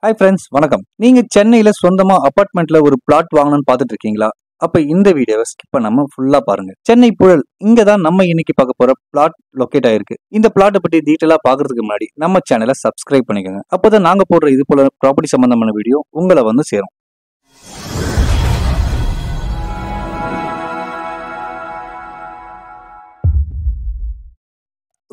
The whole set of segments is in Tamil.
ஹாய் ஃப்ரெண்ட்ஸ், வணக்கம். நீங்க சென்னையில சொந்தமா அபார்ட்மெண்ட்ல ஒரு பிளாட் வாங்கணும்னு பார்த்துட்டு இருக்கீங்களா? அப்ப இந்த வீடியோவை ஸ்கிப் பண்ணாம ஃபுல்லா பாருங்க. சென்னை புழல் இங்க தான் நம்ம இன்னைக்கு பார்க்க போற பிளாட் லொகேட் ஆயிருக்கு. இந்த பிளாட்டை பத்தி டீட்டெயிலா பார்க்கறதுக்கு முன்னாடி நம்ம சேனலை சப்ஸ்கிரைப் பண்ணிக்கோங்க. அப்பதான் நாங்க போடுற இது போல ப்ராப்பர்ட்டி சம்பந்தமான வீடியோ உங்களை வந்து சேரும்.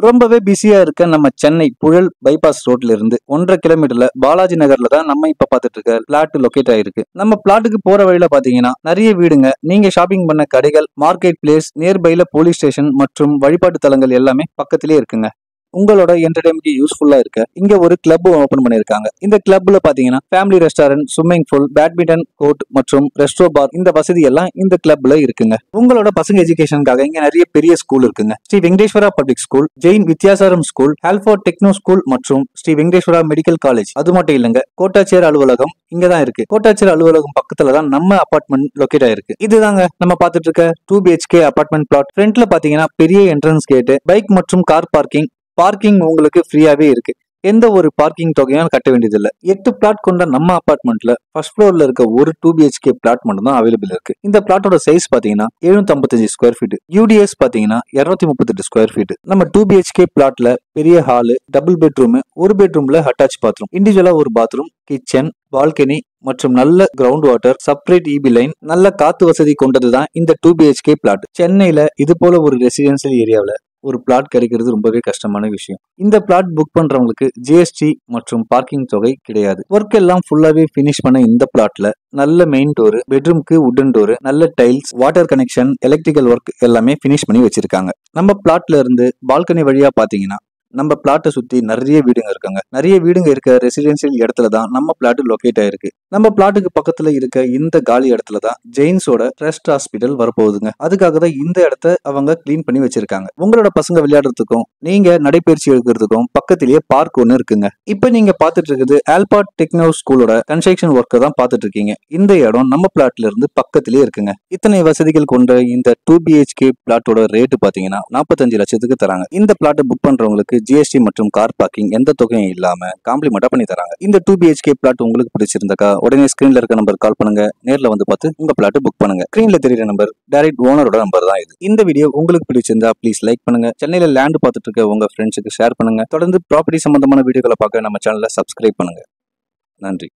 ரொம்பவே பிஸியா இருக்க நம்ம சென்னை புழல் பைபாஸ் ரோட்ல இருந்து 1.5 கிலோமீட்டர்ல பாலாஜி நகர்ல தான் நம்ம இப்ப பாத்துட்டு இருக்க பிளாட் லொகேட் ஆயிருக்கு. நம்ம பிளாட்டுக்கு போற வழியில பாத்தீங்கன்னா நிறைய வீடுங்க, நீங்க ஷாப்பிங் பண்ண கடைகள், மார்க்கெட் பிளேஸ், நியர்பைல போலீஸ் ஸ்டேஷன் மற்றும் வழிபாட்டு தலங்கள் எல்லாமே பக்கத்திலேயே இருக்குங்க. உங்களோட என்டர்டைன்மெண்ட் யூஸ்ஃபுல்லா இருக்க இங்க ஒரு கிளப் ஓபன் பண்ணிருக்காங்க. இந்த கிளப்ல பாத்தீங்கன்னா family restaurant, swimming pool, badminton court மற்றும் ரெஸ்டோ பார், இந்த வசதி எல்லாம் இந்த கிளப்ல இருக்குங்க. உங்களோட பசங்க எஜுகேஷனுக்காக இங்க நிறைய பெரிய ஸ்கூல் இருக்குங்க. Sri Venkateswara public school, Jain Vidyashram school, Halford techno school மற்றும் ஸ்ரீ வெங்கடேஸ்வரா மெடிக்கல் காலேஜ். அது மட்டும் இல்லங்க, கோட்டாட்சியர் அலுவலகம் இங்கதான் இருக்கு. கோட்டாட்சியர் அலுவலகம் பக்கத்துல தான் நம்ம அபார்ட்மெண்ட் லொகேட் ஆயிருக்கு. இதுதாங்க நம்ம பாத்துட்டு இருக்க 2 BHK அபார்ட்மெண்ட் பிளாட். ஃப்ரண்ட்ல பாத்தீங்கன்னா பெரிய என்ட்ரன்ஸ் கேட், பைக் மற்றும் கார் பார்க்கிங் உங்களுக்கு ஃப்ரீயாவே இருக்கு. எந்த ஒரு பார்க்கிங் தொகையும் கட்ட வேண்டியதில்லை. 8 பிளாட் கொண்ட நம்ம அபார்ட்மெண்ட்ல ஃபர்ஸ்ட் ஃப்ளோர்ல இருக்க ஒரு 2 BHK பிளாட் மட்டும் தான் அவைலபிள் இருக்கு. இந்த பிளாட்டோட சைஸ் பாத்தீங்கன்னா 755 ஸ்கொயர் ஃபீட், UDS பாத்தீங்கன்னா 238 ஸ்கொயர் ஃபீட். நம்ம 2 BHK பிளாட்ல பெரிய ஹாலு, டபுள் பெட்ரூம், ஒரு பெட்ரூம்ல அட்டாச் பாத்ரூம், இண்டிவிஜுவலா ஒரு பாத்ரூம், கிச்சன், பால்கனி மற்றும் நல்ல ground water, separate EB line, நல்ல காத்து வசதி கொண்டதுதான் இந்த 2 BHK பிளாட். சென்னையில இது போல ஒரு ரெசிடென்சியல் ஏரியாவில் ஒரு பிளாட் கிடைக்கிறது ரொம்பவே கஷ்டமான விஷயம். இந்த பிளாட் புக் பண்றவங்களுக்கு GST மற்றும் பார்க்கிங் தொகை கிடையாது. ஒர்க் எல்லாம் ஃபுல்லாவே பினிஷ் பண்ண இந்த பிளாட்ல நல்ல மெயின் டோர், பெட்ரூம்க்கு வுடன் டோர், நல்ல tiles, water connection, electrical work எல்லாமே பினிஷ் பண்ணி வச்சிருக்காங்க. நம்ம பிளாட்ல இருந்து பால்கனி வழியா பாத்தீங்கன்னா நம்ம பிளாட்டை சுத்தி நிறைய வீடுங்க இருக்காங்க. நிறைய வீடுங்க இருக்க ரெசிடென்சியல் இடத்துல தான் நம்ம பிளாட் லொகேட் ஆயிருக்கு. நம்ம பிளாட்டுக்கு பக்கத்துல இருக்க இந்த காலி இடத்துல தான் ஜெயின்ஸோட ட்ரஸ்ட் ஹாஸ்பிட்டல் வரப்போகுதுங்க. அதுக்காக தான் இந்த இடத்த அவங்க கிளீன் பண்ணி வச்சிருக்காங்க. உங்களோட பசங்க விளையாடுறதுக்கும் நீங்க நடைபயிற்சி எடுக்கிறதுக்கும் பக்கத்திலேயே பார்க் ஒன்னு இருக்குங்க. இப்ப நீங்க பாத்துட்டு இருக்குது ஆல்பாட் டெக்னோ ஸ்கூலோட கன்ஸ்ட்ரக்ஷன் ஒர்க்கை தான் பாத்துட்டு இருக்கீங்க. இந்த இடம் நம்ம பிளாட்ல இருந்து பக்கத்திலேயே இருக்குங்க. இத்தனை வசதிகள் கொண்ட இந்த 2 BHK பிளாட்டோட ரேட்டு பாத்தீங்கன்னா 45 லட்சத்துக்கு தராங்க. இந்த பிளாட்டை புக் பண்றவங்களுக்கு GST மற்றும் கார் பார்க்கிங் எந்த தொகையும் இல்லாம காம்ப்ளிமெண்டா பண்ணி தராங்க. இந்த 2 BHK பிளாட் உங்களுக்கு பிடிச்சிருந்தாக்கா உடனே ஸ்கிரீன்ல இருக்க நம்பர் கால் பண்ணுங்க. நேர்ல வந்து பார்த்து உங்க பிளாட் புக் பண்ணுங்க. ஸ்கிரீன்ல தெரியுற நம்பர் டைரக்ட் ஓனரோட நம்பர் தான் இது. இந்த வீடியோ உங்களுக்கு பிடிச்சிருந்தா ப்ளீஸ் லைக் பண்ணுங்க. சென்னையில லேண்ட் பார்த்துட்டு இருக்க உங்க ஃப்ரெண்ட்ஸுக்கு ஷேர் பண்ணுங்க. தொடர்ந்து ப்ராப்பர்ட்டி சம்பந்தமான வீடியோக்களை பார்க்க நம்ம சேனலை சப்ஸ்கிரைப் பண்ணுங்க. நன்றி.